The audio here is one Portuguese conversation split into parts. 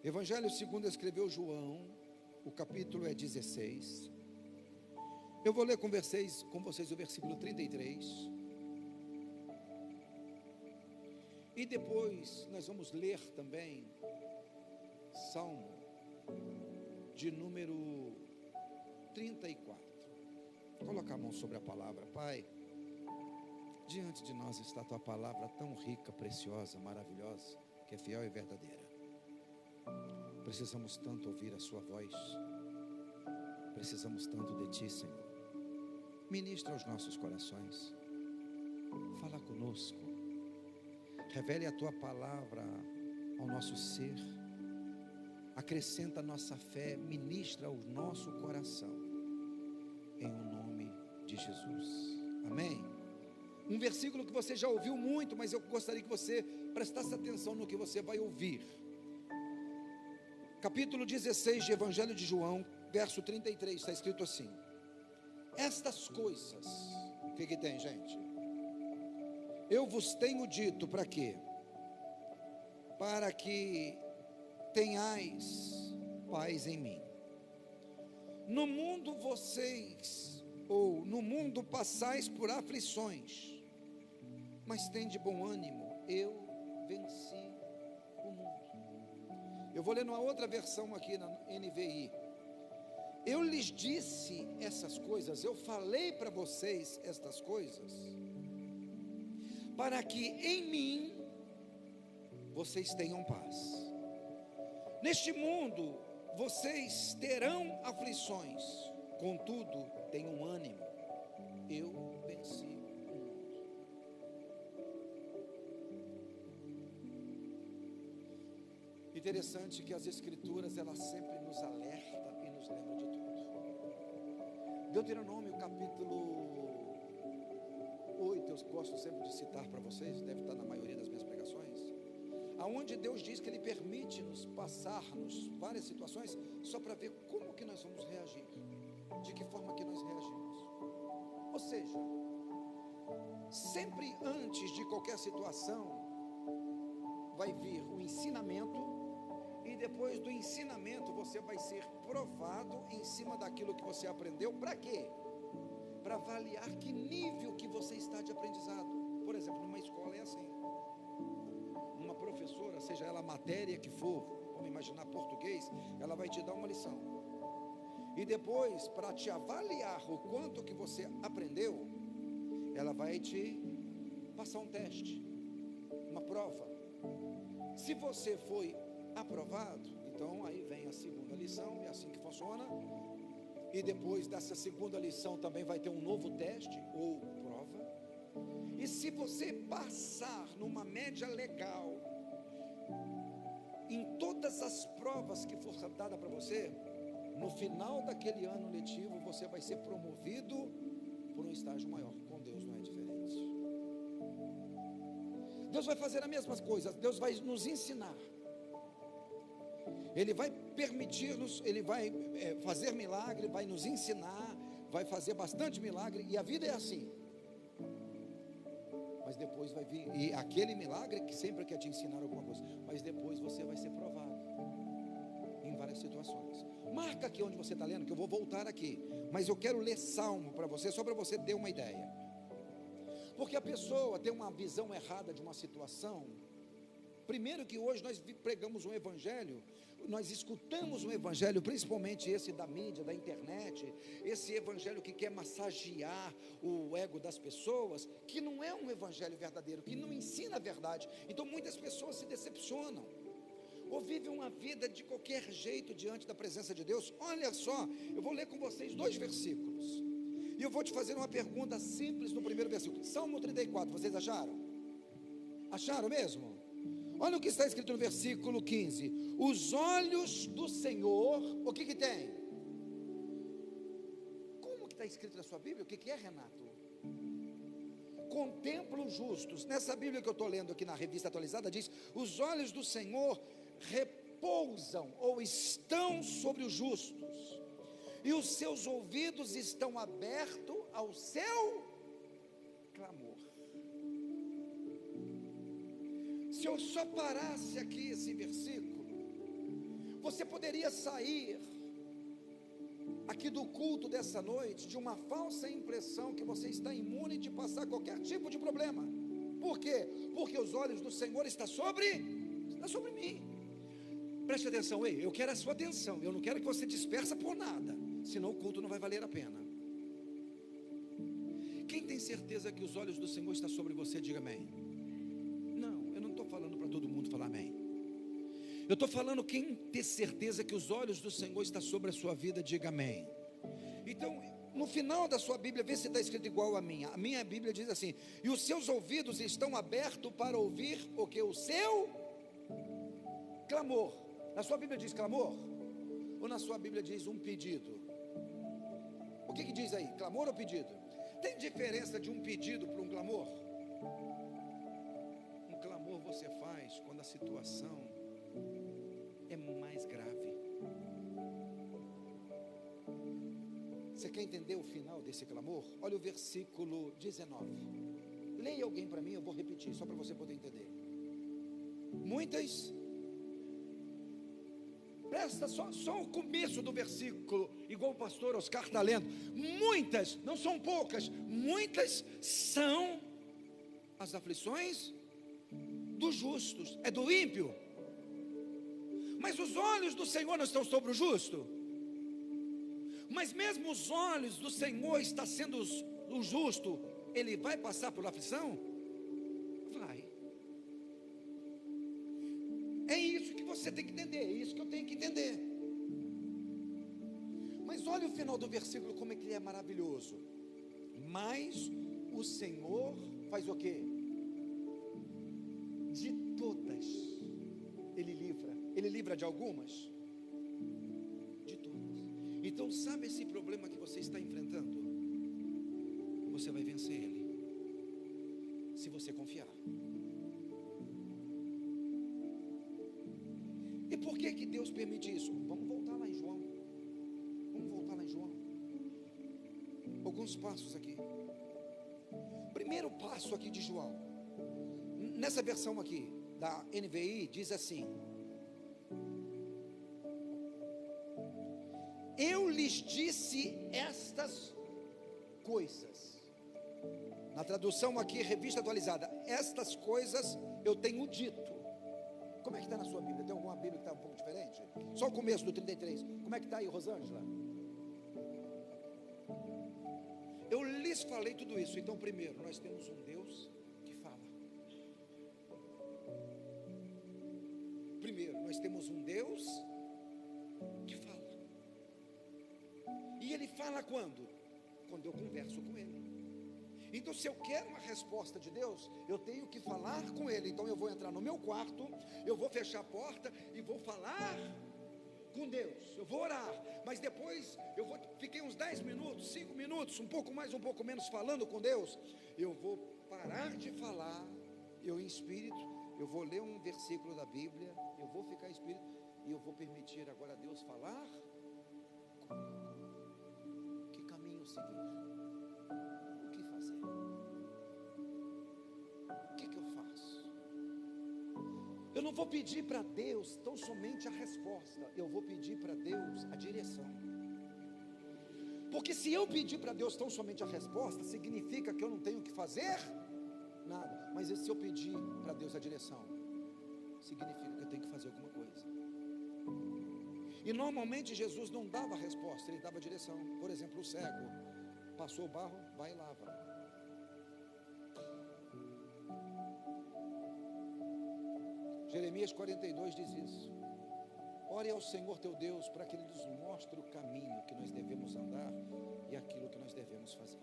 Evangelho segundo escreveu João, o capítulo é 16. Eu vou ler com vocês o versículo 33. E depois nós vamos ler também Salmo de número 34. Coloca a mão sobre a palavra. Pai, diante de nós está a tua palavra tão rica, preciosa, maravilhosa, que é fiel e verdadeira. Precisamos tanto ouvir a sua voz, precisamos tanto de ti, Senhor. Ministra aos nossos corações, fala conosco, revele a tua palavra ao nosso ser, acrescenta a nossa fé, ministra ao nosso coração, em o nome de Jesus, amém? Um versículo que você já ouviu muito, mas eu gostaria que você prestasse atenção no que você vai ouvir. Capítulo 16 de Evangelho de João, verso 33, está escrito assim: estas coisas, o que tem, gente? Eu vos tenho dito para quê? Para que tenhais paz em mim. No mundo no mundo passais por aflições, mas tende bom ânimo, eu venci o mundo. Eu vou ler numa outra versão aqui na NVI. Eu lhes disse essas coisas, eu falei para vocês estas coisas, para que em mim vocês tenham paz. Neste mundo vocês terão aflições, contudo tenham ânimo, eu venci o mundo. Interessante que as escrituras, elas sempre nos alertam e nos lembram de tudo. Deuteronômio capítulo 8, eu gosto sempre de citar para vocês, deve estar na maioria das minhas pregações, aonde Deus diz que Ele permite-nos passarmos várias situações, só para ver como que nós vamos reagir, de que forma que nós reagimos. Ou seja, sempre antes de qualquer situação, vai vir o ensinamento, e depois do ensinamento você vai ser provado em cima daquilo que você aprendeu. Para quê? Para avaliar que nível que você está de aprendizado. Por exemplo, numa escola é assim, uma professora, seja ela a matéria que for, vamos imaginar português, ela vai te dar uma lição, e depois, para te avaliar o quanto que você aprendeu, ela vai te passar um teste, uma prova. Se você foi aprovado, então aí vem a segunda lição, é assim que funciona. E depois dessa segunda lição também vai ter um novo teste ou prova. E se você passar numa média legal em todas as provas que for dada para você, no final daquele ano letivo você vai ser promovido por um estágio maior. Com Deus não é diferente. Deus vai fazer a mesma coisa. Deus vai nos ensinar, Ele vai permitir-nos, Ele vai fazer milagre, vai nos ensinar, vai fazer bastante milagre, e a vida é assim. Mas depois vai vir, e aquele milagre que sempre quer te ensinar alguma coisa, mas depois você vai ser provado em várias situações. Marca aqui onde você está lendo, que eu vou voltar aqui, mas eu quero ler Salmo para você, só para você ter uma ideia. Porque a pessoa tem uma visão errada de uma situação. Primeiro que hoje nós pregamos um evangelho, nós escutamos um evangelho, principalmente esse da mídia, da internet, esse evangelho que quer massagear o ego das pessoas, que não é um evangelho verdadeiro, que não ensina a verdade. Então muitas pessoas se decepcionam, ou vivem uma vida de qualquer jeito diante da presença de Deus. Olha só, eu vou ler com vocês 2 versículos, e eu vou te fazer uma pergunta simples no primeiro versículo. Salmo 34, vocês acharam? Acharam mesmo? Olha o que está escrito no versículo 15: os olhos do Senhor, o que tem? Como que está escrito na sua Bíblia? O que é, Renato? Contemplam os justos. Nessa Bíblia que eu estou lendo aqui na revista atualizada, diz: os olhos do Senhor repousam ou estão sobre os justos, e os seus ouvidos estão abertos ao seu clamor. Se eu só parasse aqui esse versículo, você poderia sair aqui do culto dessa noite de uma falsa impressão que você está imune de passar qualquer tipo de problema. Por quê? Porque os olhos do Senhor está sobre mim. Preste atenção, ei, eu quero a sua atenção. Eu não quero que você dispersa por nada, senão o culto não vai valer a pena. Quem tem certeza que os olhos do Senhor estão sobre você, diga amém. Não, eu não estou falando para todo mundo falar amém. Eu estou falando quem tem certeza que os olhos do Senhor estão sobre a sua vida, diga amém. Então, no final da sua Bíblia, vê se está escrito igual a minha. A minha Bíblia diz assim: e os seus ouvidos estão abertos para ouvir o que? O seu clamor. Na sua Bíblia diz clamor? Ou na sua Bíblia diz um pedido? O que diz aí? Clamor ou pedido? Tem diferença de um pedido para um clamor? Um clamor você faz quando a situação é mais grave. Você quer entender o final desse clamor? Olha o versículo 19. Leia alguém para mim, eu vou repetir, só para você poder entender. Muitas, presta só o começo do versículo, igual o pastor Oscar está lendo. Muitas, não são poucas, muitas são as aflições dos justos, é do ímpio. Mas os olhos do Senhor não estão sobre o justo. Mas mesmo os olhos do Senhor está sendo o justo, ele vai passar por aflição? Vai. É isso que você tem que entender, é isso que eu tenho que entender. Mas olha o final do versículo, como é que ele é maravilhoso. Mas o Senhor faz o quê? De todas ele livra. Ele livra de algumas? De todas. Então, sabe esse problema que você está enfrentando? Você vai vencer ele, se você confiar. E por que Deus permite isso? Vamos voltar lá em João. Alguns passos aqui. Primeiro passo aqui de João. Nessa versão aqui, da NVI, diz assim: eu lhes disse estas coisas. Na tradução aqui, revista atualizada, estas coisas eu tenho dito. Como é que está na sua Bíblia? Tem alguma Bíblia que está um pouco diferente? Só o começo do 33. Como é que está aí, Rosângela? Eu lhes falei tudo isso. Então, primeiro, nós temos um Deus que fala. Primeiro, nós temos um Deus que fala. E Ele fala quando? Quando eu converso com Ele. Então, se eu quero uma resposta de Deus, eu tenho que falar com Ele. Então, eu vou entrar no meu quarto, eu vou fechar a porta e vou falar com Deus. Eu vou orar, mas depois fiquei uns 10 minutos, 5 minutos, um pouco mais, um pouco menos falando com Deus. Eu vou parar de falar, eu em espírito, eu vou ler um versículo da Bíblia, eu vou ficar em espírito e eu vou permitir agora a Deus falar comigo. Que caminho seguir? O que fazer? O que eu faço? Eu não vou pedir para Deus tão somente a resposta, eu vou pedir para Deus a direção. Porque se eu pedir para Deus tão somente a resposta, significa que eu não tenho que fazer nada. Mas se eu pedir para Deus a direção, significa que eu tenho que fazer alguma coisa. E normalmente Jesus não dava a resposta, Ele dava a direção. Por exemplo, o cego passou o barro, vai e lava. Jeremias 42 diz isso. Ore ao Senhor teu Deus para que Ele nos mostre o caminho que nós devemos andar e aquilo que nós devemos fazer.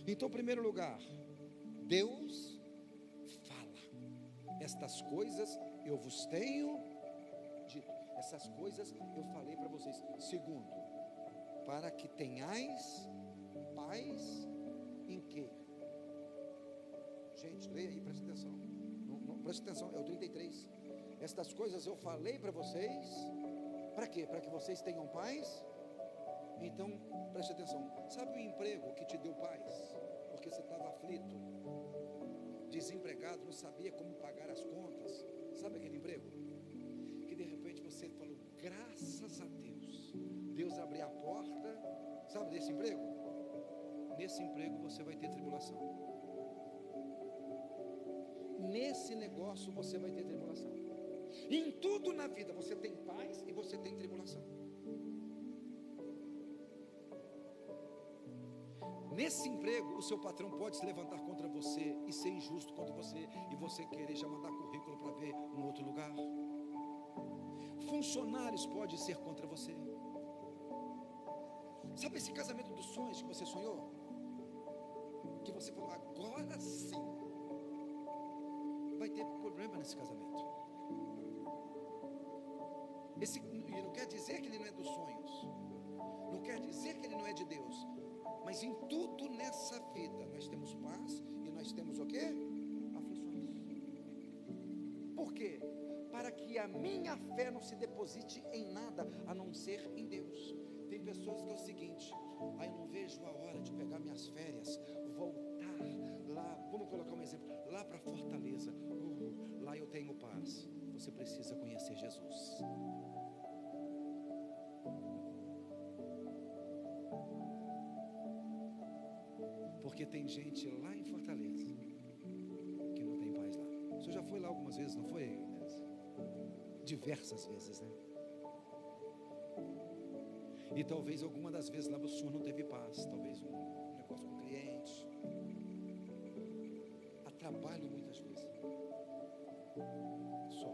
Então, em primeiro lugar, Deus fala. Estas coisas eu vos tenho dito. Essas coisas eu falei para vocês. Segundo, para que tenhais paz em quê? Gente, leia aí, presta atenção. Presta atenção, é o 33. Estas coisas eu falei para vocês. Para quê? Para que vocês tenham paz. Então, preste atenção. Sabe o emprego que te deu paz? Porque você estava aflito, desempregado, não sabia como pagar as contas. Sabe aquele emprego? Que Deus abrir a porta, sabe desse emprego? Nesse emprego você vai ter tribulação. Nesse negócio você vai ter tribulação. Em tudo na vida você tem paz e você tem tribulação. Nesse emprego o seu patrão pode se levantar contra você e ser injusto contra você, e você querer já mandar currículo para ver um outro lugar. Funcionários podem ser contra você. Sabe esse casamento dos sonhos que você sonhou? Que você falou, agora sim vai ter problema nesse casamento. E não quer dizer que ele não é dos sonhos, não quer dizer que ele não é de Deus, mas em tudo nessa vida nós temos paz e nós temos o quê? Aflições. Por quê? Para que a minha fé não se deposite em nada a não ser em Deus. Tem pessoas que é o seguinte: eu não vejo a hora de pegar minhas férias, voltar lá, vamos colocar um exemplo, lá para Fortaleza, lá eu tenho paz. Você precisa conhecer Jesus. Porque tem gente lá em Fortaleza que não tem paz lá. Você já foi lá algumas vezes, não foi, Inês? Diversas vezes, né? E talvez alguma das vezes lá o senhor não teve paz. Talvez um negócio com o cliente, a trabalho muitas vezes. Só.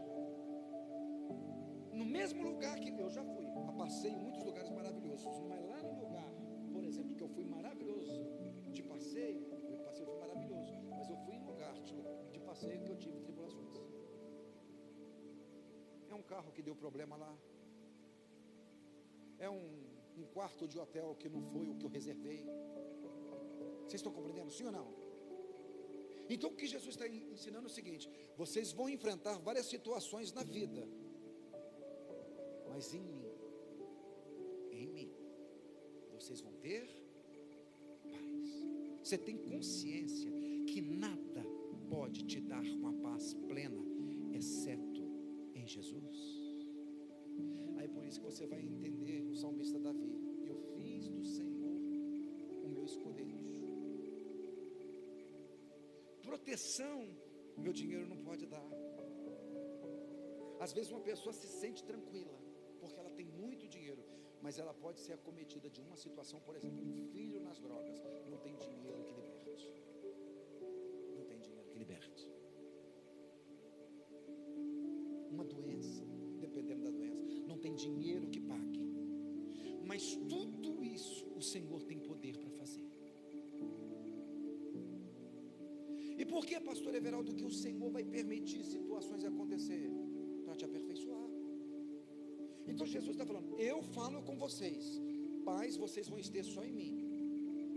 No mesmo lugar que eu já fui, passei em muitos lugares maravilhosos, mas lá no lugar, por exemplo, que eu fui maravilhoso de passeio, o passeio foi maravilhoso, mas eu fui em lugar de passeio que eu tive tribulações. É um carro que deu problema lá, é um quarto de hotel que não foi o que eu reservei. Vocês estão compreendendo, sim ou não? Então o que Jesus está ensinando é o seguinte: vocês vão enfrentar várias situações na vida, mas em mim, vocês vão ter paz. Você tem consciência que nada pode te dar uma paz plena, exceto em Jesus? Aí por isso que você vai entender o salmista Davi: eu fiz do Senhor o meu esconderijo. Proteção, meu dinheiro não pode dar. Às vezes uma pessoa se sente tranquila, porque ela tem muito dinheiro, mas ela pode ser acometida de uma situação, por exemplo, um filho nas drogas, não tem dinheiro que liberte. Não tem dinheiro que liberte. Uma doença, dependendo da doença, não tem dinheiro que pague. Mas tudo isso o Senhor tem poder para fazer. E por que, pastor Everaldo, que o Senhor vai permitir situações acontecer? Para te aperfeiçoar. Então Jesus está falando: eu falo com vocês, paz vocês vão ter só em mim,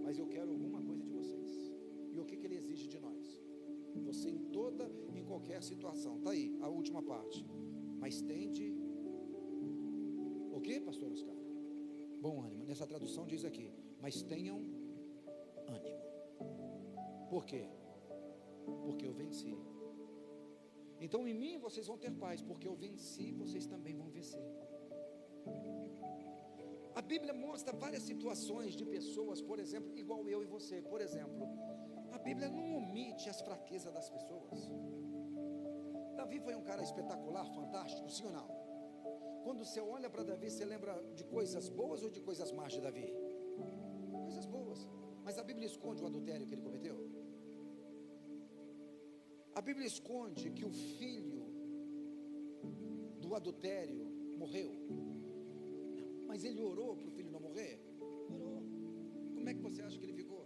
mas eu quero alguma coisa de vocês. E o que Ele exige de nós? Você em qualquer situação. Está aí a última parte. Mas tende o que, pastor Oscar? Bom ânimo. Nessa tradução diz aqui: mas tenham ânimo. Por quê? Porque eu venci. Então em mim vocês vão ter paz, porque eu venci, vocês também vão vencer. A Bíblia mostra várias situações de pessoas, por exemplo, igual eu e você. Por exemplo, a Bíblia não omite as fraquezas das pessoas. Davi foi um cara espetacular, fantástico, sim ou não? Quando você olha para Davi, você lembra de coisas boas ou de coisas más de Davi? Coisas boas. Mas a Bíblia esconde o adultério que ele cometeu. A Bíblia esconde que o filho do adultério morreu. Não, mas ele orou para o filho não morrer? Orou. Como é que você acha que ele ficou?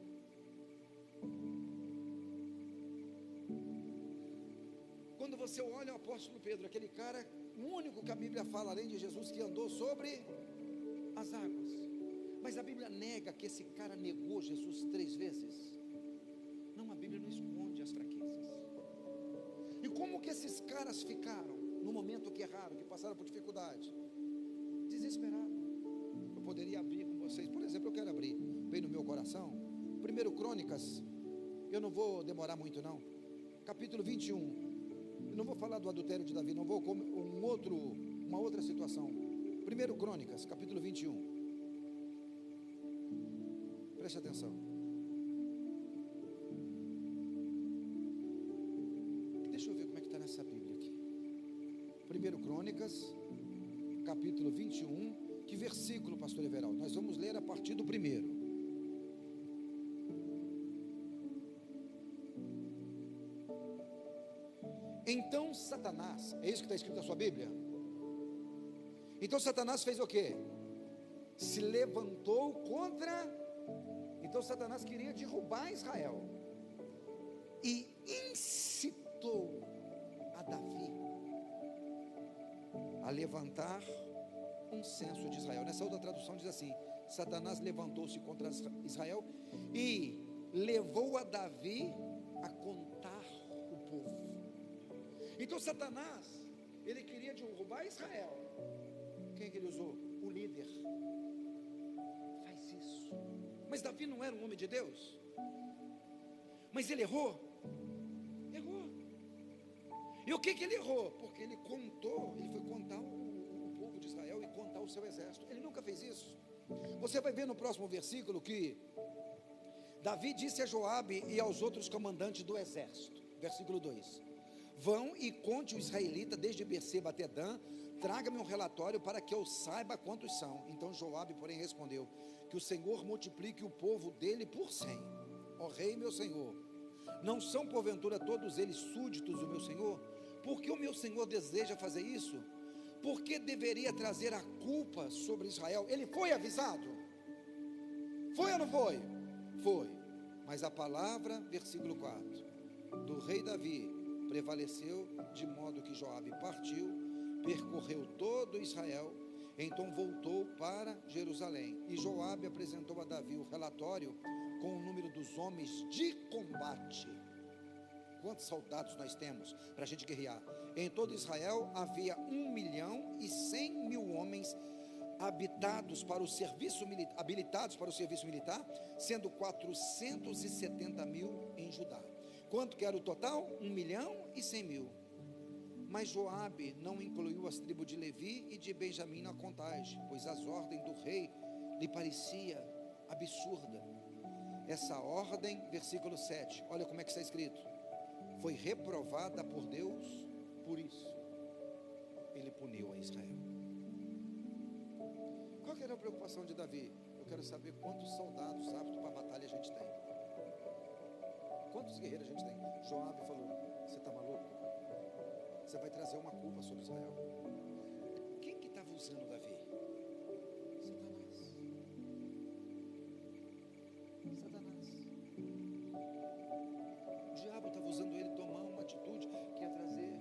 Quando você olha o apóstolo Pedro, aquele cara, o único que a Bíblia fala além de Jesus, que andou sobre as águas. Mas a Bíblia nega que esse cara negou Jesus 3 vezes. Não, a Bíblia não esconde as fraquezas. E como que esses caras ficaram no momento que erraram, que passaram por dificuldade? Desesperados. Eu poderia abrir com vocês, por exemplo, eu quero abrir bem no meu coração 1 Crônicas, eu não vou demorar muito não, capítulo 21. Eu não vou falar do adultério de Davi, não vou uma outra situação. 1 Crônicas, capítulo 21. Preste atenção. Deixa eu ver como é que está nessa Bíblia aqui. 1 Crônicas, capítulo 21. Que versículo, pastor Everaldo? Nós vamos ler a partir do 1º. Então Satanás, é isso que está escrito na sua Bíblia? Então Satanás fez o quê? Se levantou contra. Então Satanás queria derrubar Israel e incitou a Davi a levantar um censo de Israel. Nessa outra tradução diz assim: Satanás levantou-se contra Israel e levou a Davi a contar o povo. Então Satanás, ele queria derrubar Israel. Quem que ele usou? O líder. Faz isso. Mas Davi não era um homem de Deus? Mas ele errou? Errou. E o que ele errou? Porque ele foi contar o povo de Israel e contar o seu exército. Ele nunca fez isso. Você vai ver no próximo versículo que Davi disse a Joabe e aos outros comandantes do exército, versículo 2: vão e conte o israelita desde Berseba até Dan, traga-me um relatório para que eu saiba quantos são. Então Joabe, porém, respondeu: que o Senhor multiplique o povo dele por 100. Ó rei, meu senhor, não são porventura todos eles súditos do meu senhor? Por que o meu senhor deseja fazer isso? Por que deveria trazer a culpa sobre Israel? Ele foi avisado? Foi ou não foi? Foi. Mas a palavra, versículo 4, do rei Davi prevaleceu, de modo que Joabe partiu, percorreu todo Israel, então voltou para Jerusalém. E Joabe apresentou a Davi o relatório com o número dos homens de combate. Quantos soldados nós temos para a gente guerrear? Em todo Israel havia 1.100.000 homens habilitados para o serviço militar, sendo 470.000 em Judá. Quanto que era o total? 1.100.000. Mas Joabe não incluiu as tribos de Levi e de Benjamim na contagem, pois as ordens do rei lhe parecia absurda. Essa ordem, versículo 7, olha como é que está escrito: foi reprovada por Deus, por isso ele puniu a Israel. Qual que era a preocupação de Davi? Eu quero saber quantos soldados aptos para a batalha a gente tem. Quantos guerreiros a gente tem? Joabe falou: você está maluco? Você vai trazer uma culpa sobre Israel. Quem que estava usando Davi? Satanás. O diabo estava usando ele tomar uma atitude que ia trazer.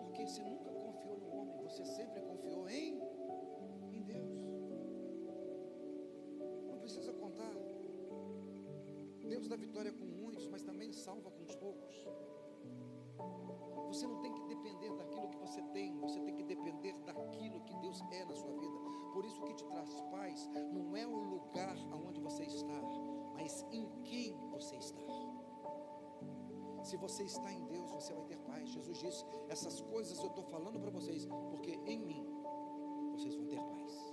Porque você nunca confiou no homem, você sempre confiou em Deus. Não precisa contar. Deus dá vitória com muitos, mas também salva com os poucos. Você não tem que depender daquilo que você tem, você tem que depender daquilo que Deus é na sua vida. Por isso, o que te traz paz não é o lugar aonde você está, mas em quem você está. Se você está em Deus, você vai ter paz. Jesus disse: essas coisas eu estou falando para vocês, porque em mim vocês vão ter paz.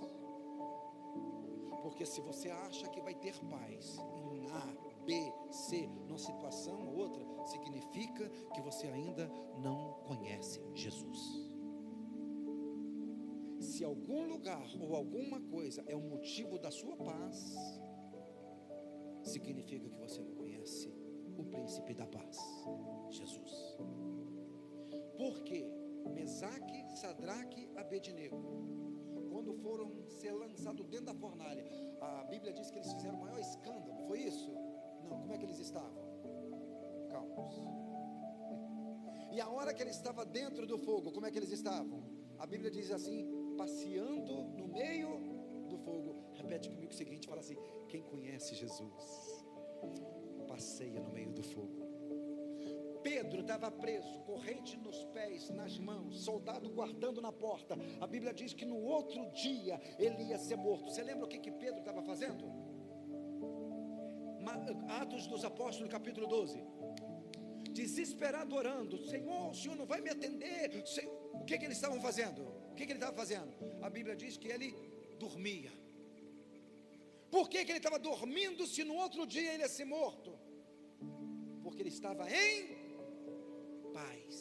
Porque se você acha que vai ter paz em A, B, C, numa situação ou outra, significa que você ainda não conhece Jesus. Se algum lugar ou alguma coisa é o motivo da sua paz, significa que você não conhece o príncipe da paz, Jesus. Porque Mesaque, Sadraque, Abednego, quando foram ser lançados dentro da fornalha, a Bíblia diz que eles fizeram o maior escândalo. Foi isso? Não, como é que eles estavam? Calmos. E a hora que ele estava dentro do fogo, como é que eles estavam? A Bíblia diz assim: passeando no meio do fogo. Repete comigo o seguinte, fala assim: quem conhece Jesus, passeia no meio do fogo. Pedro estava preso, corrente nos pés, nas mãos, soldado guardando na porta. A Bíblia diz que no outro dia ele ia ser morto. Você lembra o que Pedro estava fazendo? Atos dos Apóstolos, capítulo 12. Desesperado orando: Senhor, o Senhor não vai me atender. Senhor, o que eles estavam fazendo? O que ele estava fazendo? A Bíblia diz que ele dormia. Por que ele estava dormindo se no outro dia ele ia ser morto? Porque ele estava em paz.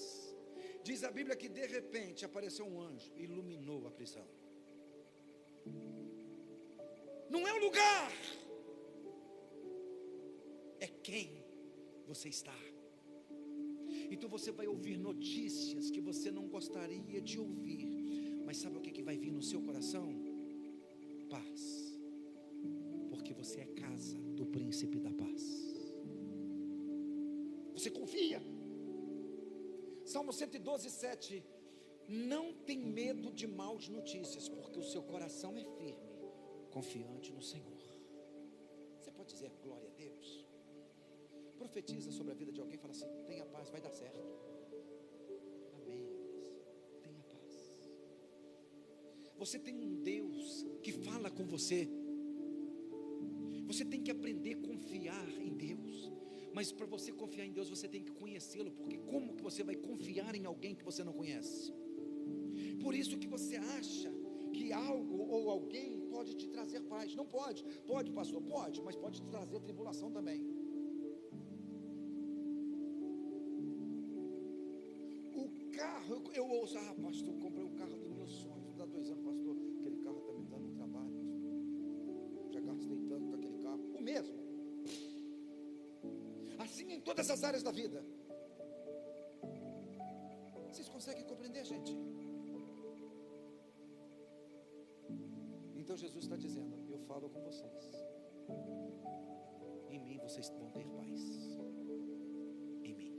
Diz a Bíblia que de repente apareceu um anjo e iluminou a prisão. Não é o lugar, é quem você está. Então você vai ouvir notícias que você não gostaria de ouvir, mas sabe o que vai vir no seu coração? Paz, porque você é casa do príncipe da paz. Você confia. Salmo 112, 7. Não tem medo de maus notícias, porque o seu coração é firme, confiante no Senhor. Você pode dizer glória a Deus? Profetiza sobre a vida de alguém, fala assim: tenha paz, vai dar certo. Amém. Tenha paz. Você tem um Deus que fala com você. Você tem que aprender a confiar em Deus. Mas para você confiar em Deus, você tem que conhecê-lo. Porque como que você vai confiar em alguém que você não conhece? Por isso que você acha que algo ou alguém pode te trazer paz. Não pode. Pode, pastor? Pode, mas pode te trazer tribulação também. O carro, eu ouço: pastor, comprei o carro dos meus sonhos. Dá 2 anos, pastor, aquele carro está me dando um trabalho. Já gastei tanto com aquele carro. O mesmo. Assim em todas as áreas da vida. Vocês conseguem compreender, gente? Então Jesus está dizendo: eu falo com vocês. Em mim vocês vão ter paz. Em mim.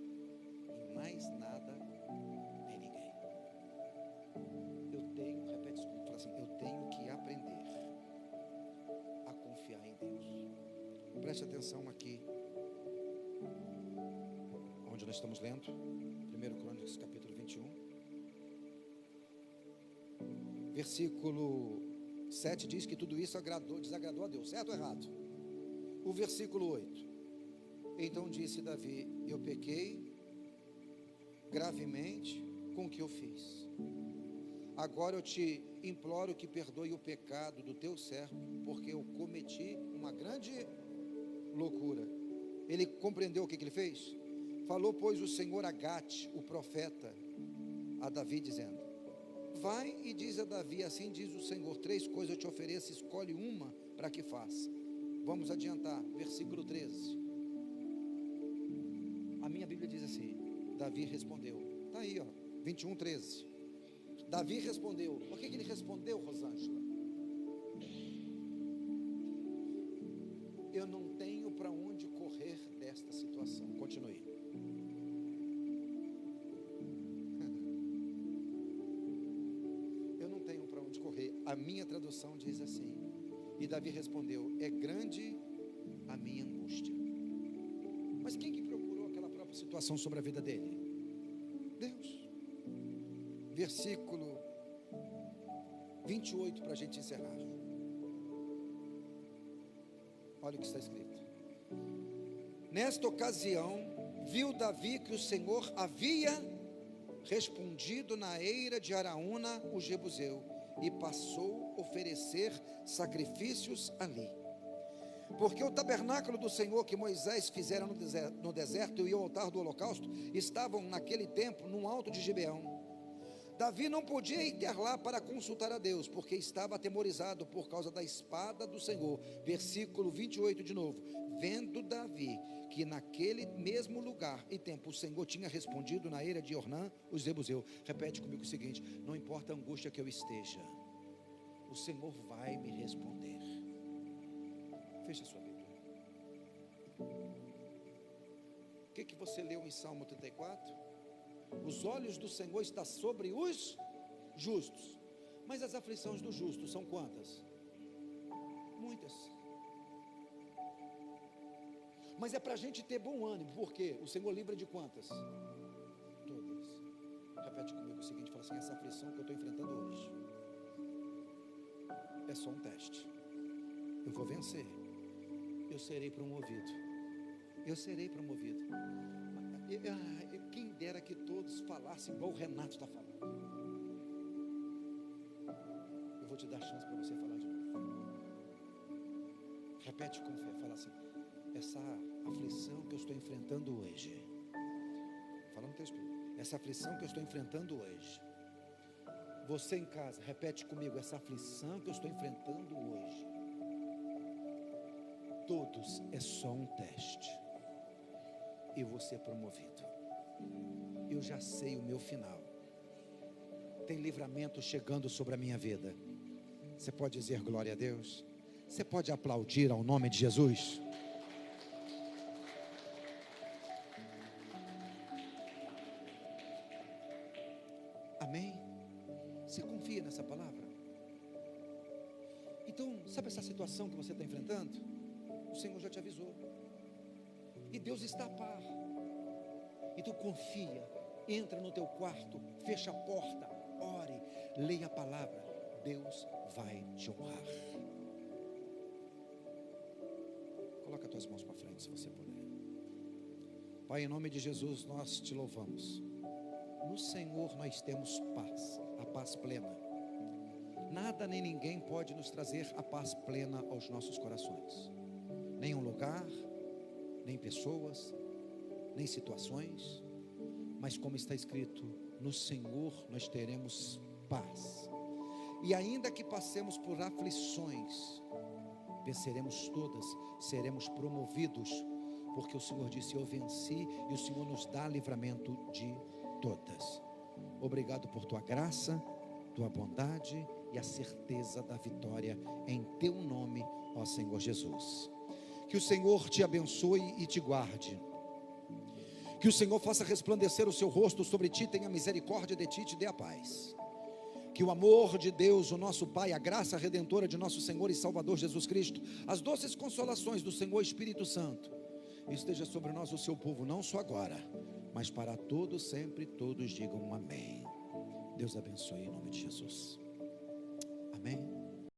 Em mais nada, em ninguém. Eu tenho, repete isso comigo, fala assim: eu tenho que aprender a confiar em Deus. Preste atenção aqui, onde nós estamos lendo, 1 Crônicas capítulo 21, versículo 7 diz que tudo isso desagradou a Deus, certo ou errado? O versículo 8: então disse Davi: eu pequei gravemente com o que eu fiz. Agora eu te imploro que perdoe o pecado do teu servo, porque eu cometi uma grande loucura. Ele compreendeu o que ele fez? Falou, pois, o Senhor a Gate, o profeta, a Davi, dizendo: vai e diz a Davi: assim diz o Senhor, 3 coisas eu te ofereço, escolhe uma para que faça. Vamos adiantar, versículo 13. A minha Bíblia diz assim: Davi respondeu. Está aí, 21, 13. Davi respondeu. O que ele respondeu, Rosângela? Eu não tenho para onde correr desta situação. Continue. Eu não tenho para onde correr. A minha tradução diz assim: e Davi respondeu: é grande a minha angústia. Mas quem que procurou aquela própria situação sobre a vida dele? Deus. Versículo 28 para a gente encerrar. Olha o que está escrito. Nesta ocasião, viu Davi que o Senhor havia respondido na eira de Araúna o Jebuseu, e passou a oferecer sacrifícios ali. Porque o tabernáculo do Senhor que Moisés fizera no deserto e o altar do holocausto estavam naquele tempo no alto de Gibeão. Davi não podia ir lá para consultar a Deus, porque estava atemorizado por causa da espada do Senhor. Versículo 28 de novo. Vendo Davi que naquele mesmo lugar e tempo o Senhor tinha respondido na eira de Ornã o Jebuseu. Repete comigo o seguinte: não importa a angústia que eu esteja, o Senhor vai me responder. Feche a sua Bíblia. O que você leu em Salmo 34? Os olhos do Senhor estão sobre os justos. Mas as aflições dos justos são quantas? Muitas. Mas é para a gente ter bom ânimo. Por quê? O Senhor livra de quantas? Todas. Repete comigo o seguinte, fala assim: essa aflição que eu estou enfrentando hoje é só um teste. Eu vou vencer. Eu serei promovido. Eu serei promovido. Quem dera que todos falassem igual o Renato está falando. Eu vou te dar chance para você falar de novo. Repete com fé, fala assim: essa aflição que eu estou enfrentando hoje, fala no teu espírito, essa aflição que eu estou enfrentando hoje. Você em casa, repete comigo: essa aflição que eu estou enfrentando hoje, todos é só um teste, e vou ser promovido. Eu já sei o meu final. Tem livramento chegando sobre a minha vida. Você pode dizer glória a Deus? Você pode aplaudir ao nome de Jesus? Amém? Você confia nessa palavra? Então, sabe essa situação que você está enfrentando? O Senhor já te avisou. E Deus está a par. Então confia, entra no teu quarto, fecha a porta, ore, leia a palavra. Deus vai te honrar. Coloca as tuas mãos para frente, se você puder. Pai, em nome de Jesus, nós te louvamos. No Senhor nós temos paz, a paz plena. Nada nem ninguém pode nos trazer a paz plena aos nossos corações. Nem um lugar, nem pessoas, nem situações, mas como está escrito, no Senhor nós teremos paz. E ainda que passemos por aflições, venceremos todas, seremos promovidos, porque o Senhor disse: eu venci, e o Senhor nos dá livramento de todas. Obrigado por tua graça, tua bondade e a certeza da vitória em teu nome, ó Senhor Jesus. Que o Senhor te abençoe e te guarde. Que o Senhor faça resplandecer o seu rosto sobre ti, tenha misericórdia de ti e te dê a paz. Que o amor de Deus, o nosso Pai, a graça redentora de nosso Senhor e Salvador Jesus Cristo, as doces consolações do Senhor Espírito Santo, esteja sobre nós, o seu povo, não só agora, mas para todos sempre. Todos digam amém. Deus abençoe em nome de Jesus. Amém.